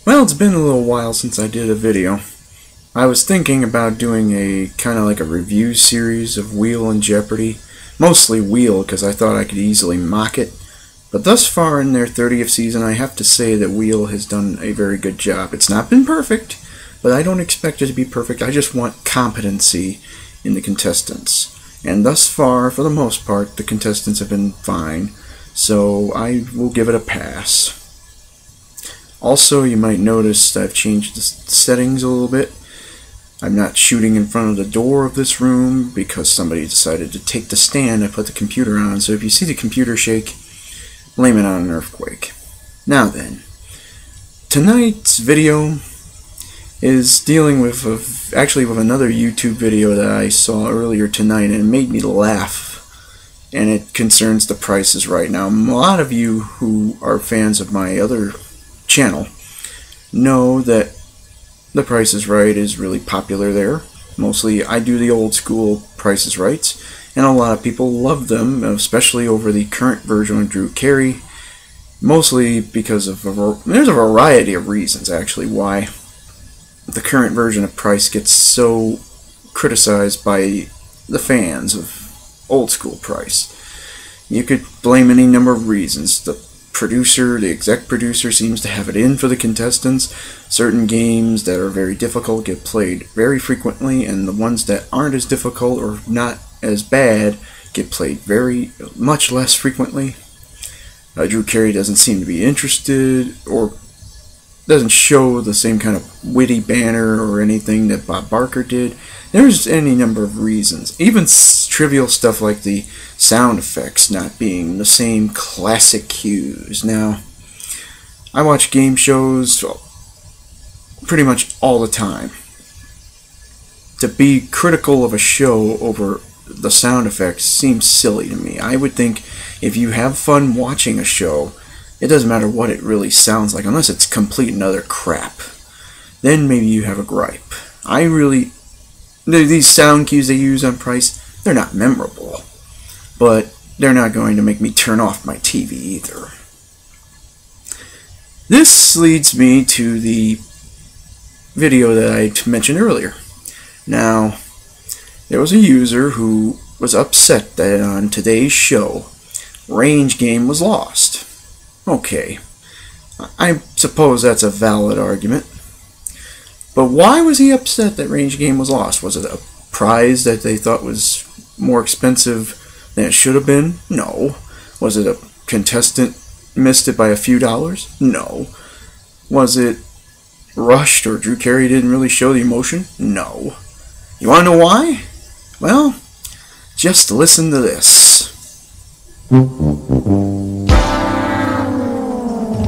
Well, it's been a little while since I did a video. I was thinking about doing a kind of like a review series of Wheel and Jeopardy. Mostly Wheel, because I thought I could easily mock it. But thus far in their 30th season, I have to say that Wheel has done a very good job. It's not been perfect, but I don't expect it to be perfect. I just want competency in the contestants. And thus far, for the most part, the contestants have been fine. So I will give it a pass. Also, you might notice I've changed the settings a little bit. I'm not shooting in front of the door of this room because somebody decided to take the stand I put the computer on. So if you see the computer shake, blame it on an earthquake. Now then, tonight's video is dealing with actually with another YouTube video that I saw earlier tonight, and it made me laugh. And it concerns The Price is Right. Now, a lot of you who are fans of my other channel know that The Price is Right is really popular there. Mostly I do the old school Price is Rights, and a lot of people love them, especially over the current version of Drew Carey, mostly because of there's a variety of reasons actually why the current version of Price gets so criticized by the fans of old school Price. You could blame any number of reasons. The exec producer seems to have it in for the contestants. Certain games that are very difficult get played very frequently, and the ones that aren't as difficult or not as bad get played very much less frequently. Drew Carey doesn't seem to be interested, or doesn't show the same kind of witty banner or anything that Bob Barker did. There's any number of reasons. Even trivial stuff like the sound effects not being the same classic cues. Now, I watch game shows pretty much all the time. To be critical of a show over the sound effects seems silly to me. I would think if you have fun watching a show, it doesn't matter what it really sounds like, unless it's complete and utter crap. Then maybe you have a gripe. These sound cues they use on Price, they're not memorable. But they're not going to make me turn off my TV either. This leads me to the video that I mentioned earlier. Now, there was a user who was upset that on today's show, range game was lost. Okay, I suppose that's a valid argument. But why was he upset that range game was lost? Was it a prize that they thought was more expensive than it should have been? No. Was it a contestant missed it by a few dollars? No. Was it rushed or Drew Carey didn't really show the emotion? No. You want to know why? Well, just listen to this.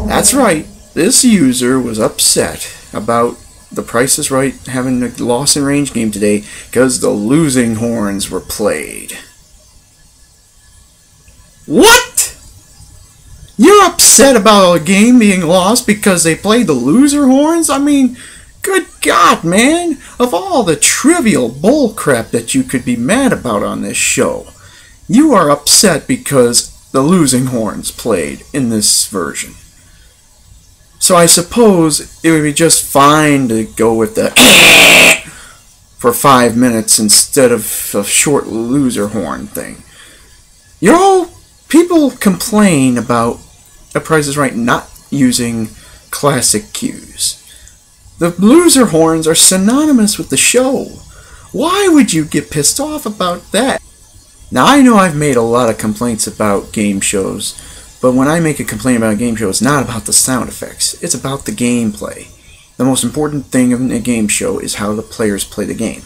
That's right, this user was upset about The Price is Right having a loss in range game today because the losing horns were played. What? You're upset about a game being lost because they played the loser horns? I mean, good God, man. Of all the trivial bullcrap that you could be mad about on this show, you are upset because the losing horns played in this version. So I suppose it would be just fine to go with the for 5 minutes instead of a short loser horn thing. People complain about The Price is Right not using classic cues. The loser horns are synonymous with the show. Why would you get pissed off about that? Now, I know I've made a lot of complaints about game shows, but when I make a complaint about a game show, it's not about the sound effects. It's about the gameplay. The most important thing in a game show is how the players play the game.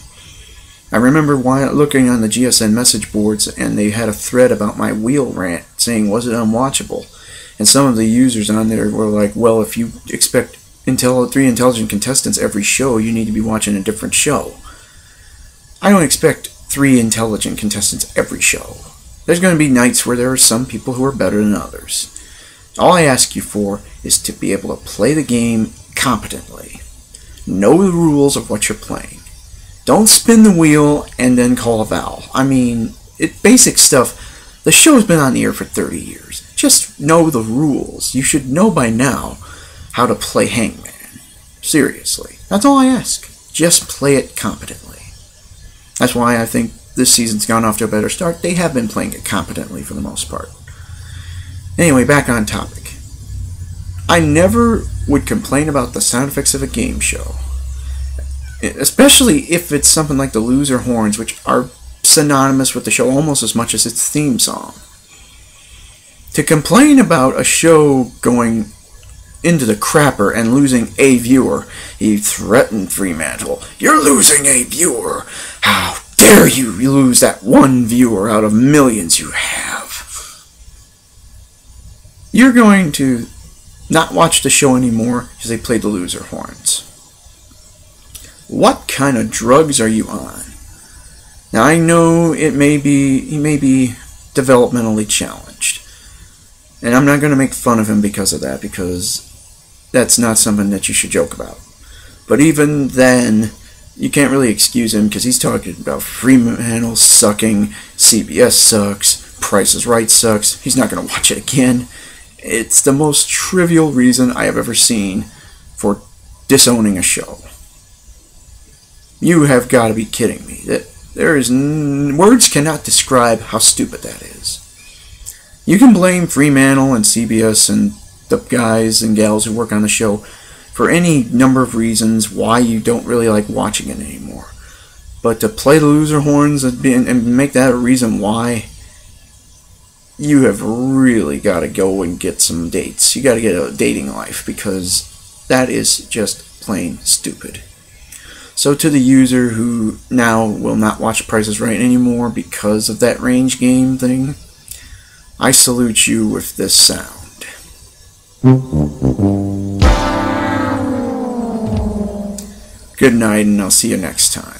I remember looking on the GSN message boards, and they had a thread about my wheel rant saying, was it unwatchable? And some of the users on there were like, well, if you expect 3 intelligent contestants every show, you need to be watching a different show. I don't expect 3 intelligent contestants every show. There's going to be nights where there are some people who are better than others. All I ask you for is to be able to play the game competently. Know the rules of what you're playing. Don't spin the wheel and then call a foul. I mean, basic stuff. The show's been on the air for 30 years. Just know the rules. You should know by now how to play Hangman. Seriously. That's all I ask. Just play it competently. That's why I think this season's gone off to a better start. They have been playing it competently for the most part. Anyway, back on topic. I never would complain about the sound effects of a game show. Especially if it's something like the loser horns, which are synonymous with the show almost as much as its theme song. To complain about a show going into the crapper and losing a viewer, he threatened Fremantle. You're losing a viewer. How dare you lose that one viewer out of millions you have? You're going to not watch the show anymore because they played the loser horns. What kind of drugs are you on? Now I know he may be developmentally challenged. And I'm not going to make fun of him because of that, because that's not something that you should joke about. But even then, you can't really excuse him because he's talking about Fremantle sucking, CBS sucks, Price is Right sucks. He's not going to watch it again. It's the most trivial reason I have ever seen for disowning a show. You have got to be kidding me. Words cannot describe how stupid that is. You can blame Fremantle and CBS and the guys and gals who work on the show for any number of reasons why you don't really like watching it anymore. But to play the loser horns and make that a reason why, you have really got to go and get some dates. You got to get a dating life, because that is just plain stupid. So to the user who now will not watch Price is Right anymore because of that range game thing, I salute you with this sound. Good night, and I'll see you next time.